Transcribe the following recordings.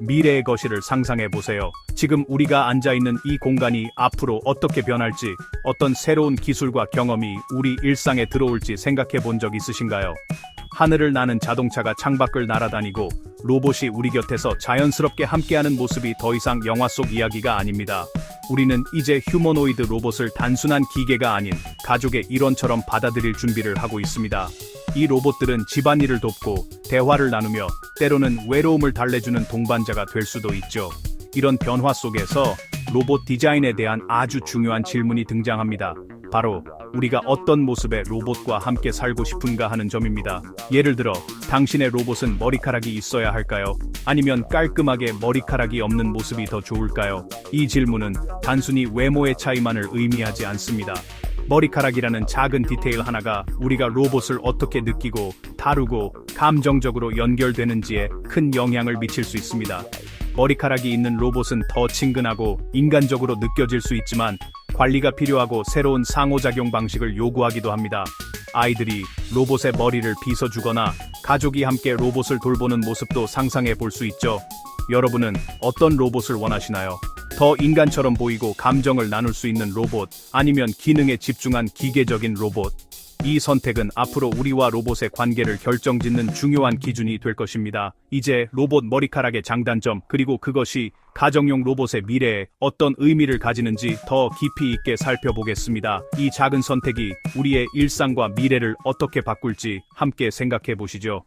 미래의 거실을 상상해 보세요. 지금 우리가 앉아있는 이 공간이 앞으로 어떻게 변할지, 어떤 새로운 기술과 경험이 우리 일상에 들어올지 생각해 본 적 있으신가요? 하늘을 나는 자동차가 창밖을 날아다니고 로봇이 우리 곁에서 자연스럽게 함께하는 모습이 더 이상 영화 속 이야기가 아닙니다. 우리는 이제 휴머노이드 로봇을 단순한 기계가 아닌 가족의 일원처럼 받아들일 준비를 하고 있습니다. 이 로봇들은 집안일을 돕고 대화를 나누며 때로는 외로움을 달래주는 동반자가 될 수도 있죠. 이런 변화 속에서 로봇 디자인에 대한 아주 중요한 질문이 등장합니다. 바로 우리가 어떤 모습의 로봇과 함께 살고 싶은가 하는 점입니다. 예를 들어 당신의 로봇은 머리카락이 있어야 할까요? 아니면 깔끔하게 머리카락이 없는 모습이 더 좋을까요? 이 질문은 단순히 외모의 차이만을 의미하지 않습니다. 머리카락이라는 작은 디테일 하나가 우리가 로봇을 어떻게 느끼고 다루고 감정적으로 연결되는지에 큰 영향을 미칠 수 있습니다. 머리카락이 있는 로봇은 더 친근하고 인간적으로 느껴질 수 있지만 관리가 필요하고 새로운 상호작용 방식을 요구하기도 합니다. 아이들이 로봇의 머리를 빗어주거나 가족이 함께 로봇을 돌보는 모습도 상상해 볼 수 있죠. 여러분은 어떤 로봇을 원하시나요? 더 인간처럼 보이고 감정을 나눌 수 있는 로봇, 아니면 기능에 집중한 기계적인 로봇? 이 선택은 앞으로 우리와 로봇의 관계를 결정짓는 중요한 기준이 될 것입니다. 이제 로봇 머리카락의 장단점, 그리고 그것이 가정용 로봇의 미래에 어떤 의미를 가지는지 더 깊이 있게 살펴보겠습니다. 이 작은 선택이 우리의 일상과 미래를 어떻게 바꿀지 함께 생각해 보시죠.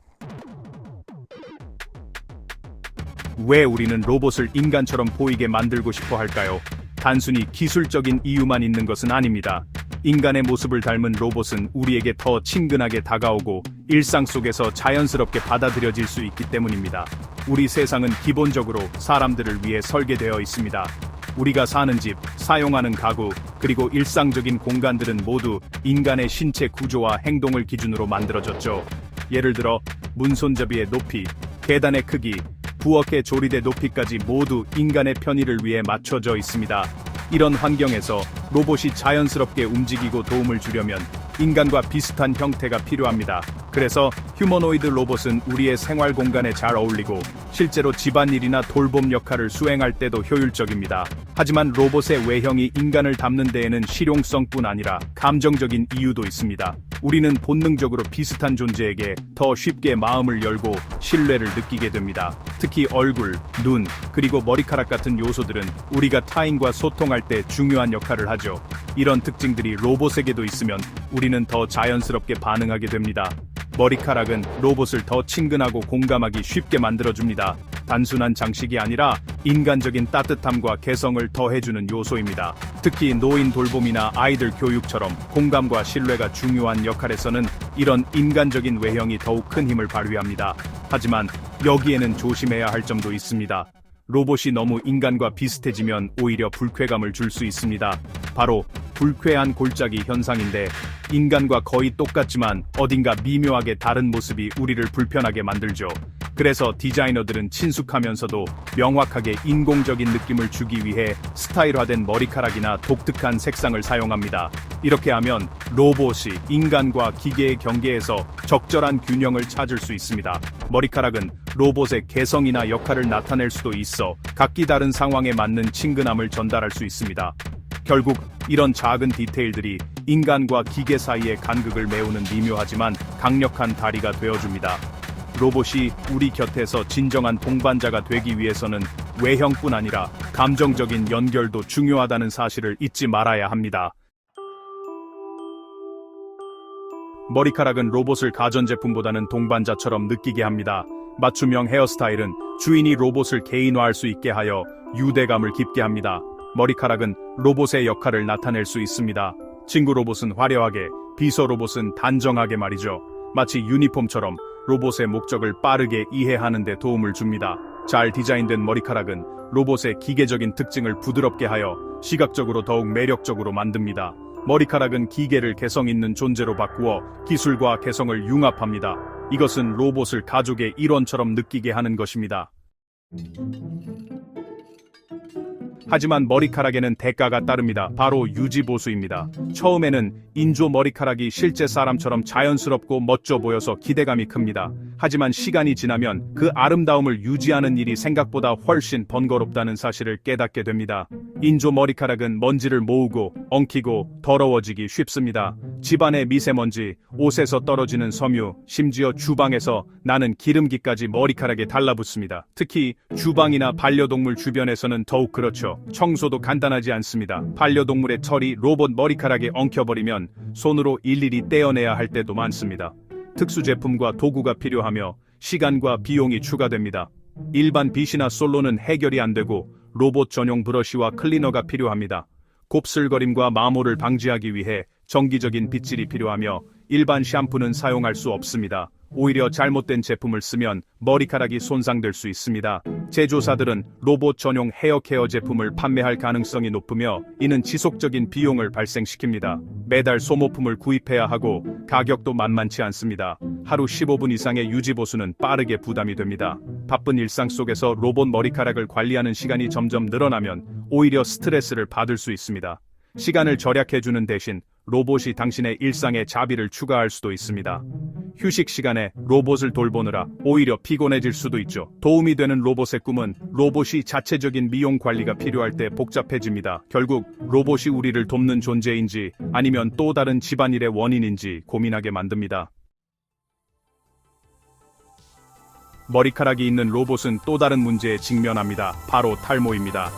왜 우리는 로봇을 인간처럼 보이게 만들고 싶어 할까요? 단순히 기술적인 이유만 있는 것은 아닙니다. 인간의 모습을 닮은 로봇은 우리에게 더 친근하게 다가오고 일상 속에서 자연스럽게 받아들여질 수 있기 때문입니다. 우리 세상은 기본적으로 사람들을 위해 설계되어 있습니다. 우리가 사는 집, 사용하는 가구, 그리고 일상적인 공간들은 모두 인간의 신체 구조와 행동을 기준으로 만들어졌죠. 예를 들어 문손잡이의 높이, 계단의 크기, 부엌의 조리대 높이까지 모두 인간의 편의를 위해 맞춰져 있습니다. 이런 환경에서 로봇이 자연스럽게 움직이고 도움을 주려면 인간과 비슷한 형태가 필요합니다. 그래서 휴머노이드 로봇은 우리의 생활 공간에 잘 어울리고 실제로 집안일이나 돌봄 역할을 수행할 때도 효율적입니다. 하지만 로봇의 외형이 인간을 담는 데에는 실용성뿐 아니라 감정적인 이유도 있습니다. 우리는 본능적으로 비슷한 존재에게 더 쉽게 마음을 열고 신뢰를 느끼게 됩니다. 특히 얼굴, 눈, 그리고 머리카락 같은 요소들은 우리가 타인과 소통할 때 중요한 역할을 하죠. 이런 특징들이 로봇에게도 있으면 우리는 더 자연스럽게 반응하게 됩니다. 머리카락은 로봇을 더 친근하고 공감하기 쉽게 만들어줍니다. 단순한 장식이 아니라 인간적인 따뜻함과 개성을 더해주는 요소입니다. 특히 노인 돌봄이나 아이들 교육처럼 공감과 신뢰가 중요한 역할에서는 이런 인간적인 외형이 더욱 큰 힘을 발휘합니다. 하지만 여기에는 조심해야 할 점도 있습니다. 로봇이 너무 인간과 비슷해지면 오히려 불쾌감을 줄 수 있습니다. 바로 불쾌한 골짜기 현상인데, 인간과 거의 똑같지만 어딘가 미묘하게 다른 모습이 우리를 불편하게 만들죠. 그래서 디자이너들은 친숙하면서도 명확하게 인공적인 느낌을 주기 위해 스타일화된 머리카락이나 독특한 색상을 사용합니다. 이렇게 하면 로봇이 인간과 기계의 경계에서 적절한 균형을 찾을 수 있습니다. 머리카락은 로봇의 개성이나 역할을 나타낼 수도 있어 각기 다른 상황에 맞는 친근함을 전달할 수 있습니다. 결국 이런 작은 디테일들이 인간과 기계 사이의 간극을 메우는 미묘하지만 강력한 다리가 되어줍니다. 로봇이 우리 곁에서 진정한 동반자가 되기 위해서는 외형뿐 아니라 감정적인 연결도 중요하다는 사실을 잊지 말아야 합니다. 머리카락은 로봇을 가전제품보다는 동반자처럼 느끼게 합니다. 맞춤형 헤어스타일은 주인이 로봇을 개인화할 수 있게 하여 유대감을 깊게 합니다. 머리카락은 로봇의 역할을 나타낼 수 있습니다. 친구 로봇은 화려하게, 비서 로봇은 단정하게 말이죠. 마치 유니폼처럼 로봇의 목적을 빠르게 이해하는 데 도움을 줍니다. 잘 디자인된 머리카락은 로봇의 기계적인 특징을 부드럽게 하여 시각적으로 더욱 매력적으로 만듭니다. 머리카락은 기계를 개성 있는 존재로 바꾸어 기술과 개성을 융합합니다. 이것은 로봇을 가족의 일원처럼 느끼게 하는 것입니다. 하지만 머리카락에는 대가가 따릅니다. 바로 유지보수입니다. 처음에는 인조 머리카락이 실제 사람처럼 자연스럽고 멋져 보여서 기대감이 큽니다. 하지만 시간이 지나면 그 아름다움을 유지하는 일이 생각보다 훨씬 번거롭다는 사실을 깨닫게 됩니다. 인조 머리카락은 먼지를 모으고 엉키고 더러워지기 쉽습니다. 집안의 미세먼지, 옷에서 떨어지는 섬유, 심지어 주방에서 나는 기름기까지 머리카락에 달라붙습니다. 특히 주방이나 반려동물 주변에서는 더욱 그렇죠. 청소도 간단하지 않습니다. 반려동물의 털이 로봇 머리카락에 엉켜버리면 손으로 일일이 떼어내야 할 때도 많습니다. 특수 제품과 도구가 필요하며 시간과 비용이 추가됩니다. 일반 빗이나 솔로는 해결이 안 되고 로봇 전용 브러쉬와 클리너가 필요합니다. 곱슬거림과 마모를 방지하기 위해 정기적인 빗질이 필요하며 일반 샴푸는 사용할 수 없습니다. 오히려 잘못된 제품을 쓰면 머리카락이 손상될 수 있습니다. 제조사들은 로봇 전용 헤어케어 제품을 판매할 가능성이 높으며 이는 지속적인 비용을 발생시킵니다. 매달 소모품을 구입해야 하고 가격도 만만치 않습니다. 하루 15분 이상의 유지보수는 빠르게 부담이 됩니다. 바쁜 일상 속에서 로봇 머리카락을 관리하는 시간이 점점 늘어나면 오히려 스트레스를 받을 수 있습니다. 시간을 절약해주는 대신 로봇이 당신의 일상에 자비를 추가할 수도 있습니다. 휴식 시간에 로봇을 돌보느라 오히려 피곤해질 수도 있죠. 도움이 되는 로봇의 꿈은 로봇이 자체적인 미용 관리가 필요할 때 복잡해집니다. 결국 로봇이 우리를 돕는 존재인지 아니면 또 다른 집안일의 원인인지 고민하게 만듭니다. 머리카락이 있는 로봇은 또 다른 문제에 직면합니다. 바로 탈모입니다.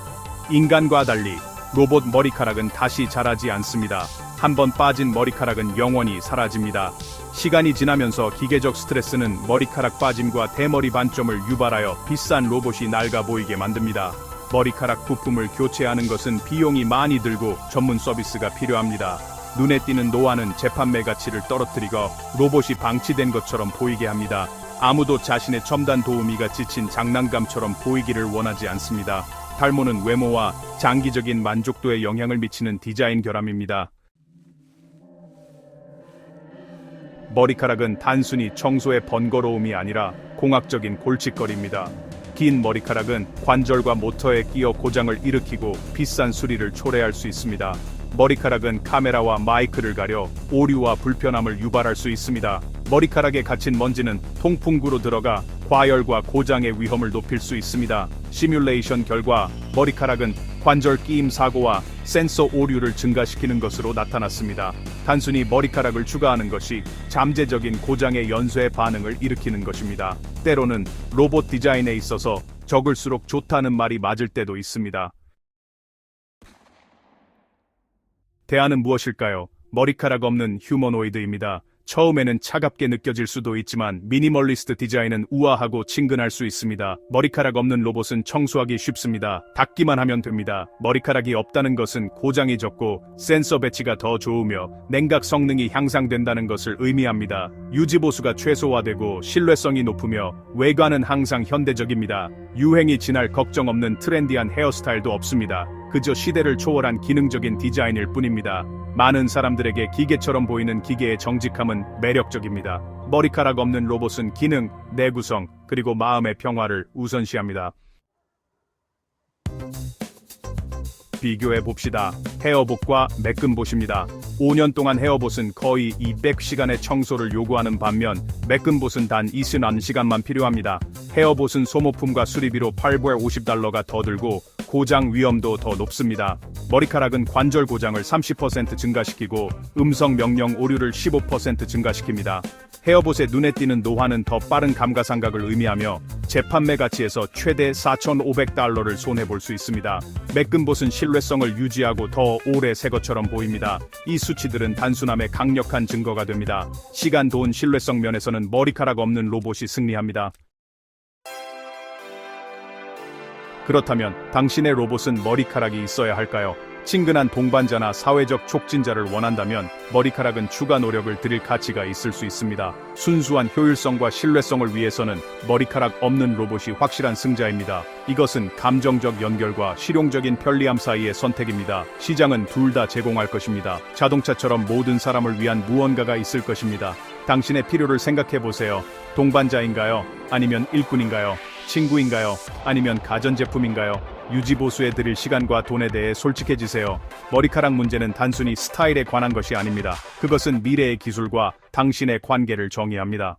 인간과 달리 로봇 머리카락은 다시 자라지 않습니다. 한번 빠진 머리카락은 영원히 사라집니다. 시간이 지나면서 기계적 스트레스는 머리카락 빠짐과 대머리 반점을 유발하여 비싼 로봇이 낡아 보이게 만듭니다. 머리카락 부품을 교체하는 것은 비용이 많이 들고 전문 서비스가 필요합니다. 눈에 띄는 노화는 재판매 가치를 떨어뜨리고 로봇이 방치된 것처럼 보이게 합니다. 아무도 자신의 첨단 도우미가 지친 장난감처럼 보이기를 원하지 않습니다. 탈모는 외모와 장기적인 만족도에 영향을 미치는 디자인 결함입니다. 머리카락은 단순히 청소의 번거로움이 아니라 공학적인 골칫거리입니다. 긴 머리카락은 관절과 모터에 끼어 고장을 일으키고 비싼 수리를 초래할 수 있습니다. 머리카락은 카메라와 마이크를 가려 오류와 불편함을 유발할 수 있습니다. 머리카락에 갇힌 먼지는 통풍구로 들어가 과열과 고장의 위험을 높일 수 있습니다. 시뮬레이션 결과 머리카락은 관절 끼임 사고와 센서 오류를 증가시키는 것으로 나타났습니다. 단순히 머리카락을 추가하는 것이 잠재적인 고장의 연쇄 반응을 일으키는 것입니다. 때로는 로봇 디자인에 있어서 적을수록 좋다는 말이 맞을 때도 있습니다. 대안은 무엇일까요? 머리카락 없는 휴머노이드입니다. 처음에는 차갑게 느껴질 수도 있지만 미니멀리스트 디자인은 우아하고 친근할 수 있습니다. 머리카락 없는 로봇은 청소하기 쉽습니다. 닦기만 하면 됩니다. 머리카락이 없다는 것은 고장이 적고 센서 배치가 더 좋으며 냉각 성능이 향상된다는 것을 의미합니다. 유지보수가 최소화되고 신뢰성이 높으며 외관은 항상 현대적입니다. 유행이 지날 걱정 없는 트렌디한 헤어스타일도 없습니다. 그저 시대를 초월한 기능적인 디자인일 뿐입니다. 많은 사람들에게 기계처럼 보이는 기계의 정직함은 매력적입니다. 머리카락 없는 로봇은 기능, 내구성, 그리고 마음의 평화를 우선시합니다. 비교해 봅시다. 헤어봇과 매끈봇입니다. 5년 동안 헤어봇은 거의 200시간의 청소를 요구하는 반면 매끈봇은 단 21시간만 필요합니다. 헤어봇은 소모품과 수리비로 $850가 더 들고 고장 위험도 더 높습니다. 머리카락은 관절 고장을 30% 증가시키고 음성 명령 오류를 15% 증가시킵니다. 헤어봇의 눈에 띄는 노화는 더 빠른 감가상각을 의미하며 재판매 가치에서 최대 $4,500를 손해볼 수 있습니다. 매끈봇은 신뢰성을 유지하고 더 오래 새 것처럼 보입니다. 이 수치들은 단순함의 강력한 증거가 됩니다. 시간, 돈, 신뢰성 면에서는 머리카락 없는 로봇이 승리합니다. 그렇다면 당신의 로봇은 머리카락이 있어야 할까요? 친근한 동반자나 사회적 촉진자를 원한다면 머리카락은 추가 노력을 들일 가치가 있을 수 있습니다. 순수한 효율성과 신뢰성을 위해서는 머리카락 없는 로봇이 확실한 승자입니다. 이것은 감정적 연결과 실용적인 편리함 사이의 선택입니다. 시장은 둘 다 제공할 것입니다. 자동차처럼 모든 사람을 위한 무언가가 있을 것입니다. 당신의 필요를 생각해 보세요. 동반자인가요? 아니면 일꾼인가요? 친구인가요? 아니면 가전제품인가요? 유지보수해 드릴 시간과 돈에 대해 솔직해지세요. 머리카락 문제는 단순히 스타일에 관한 것이 아닙니다. 그것은 미래의 기술과 당신의 관계를 정의합니다.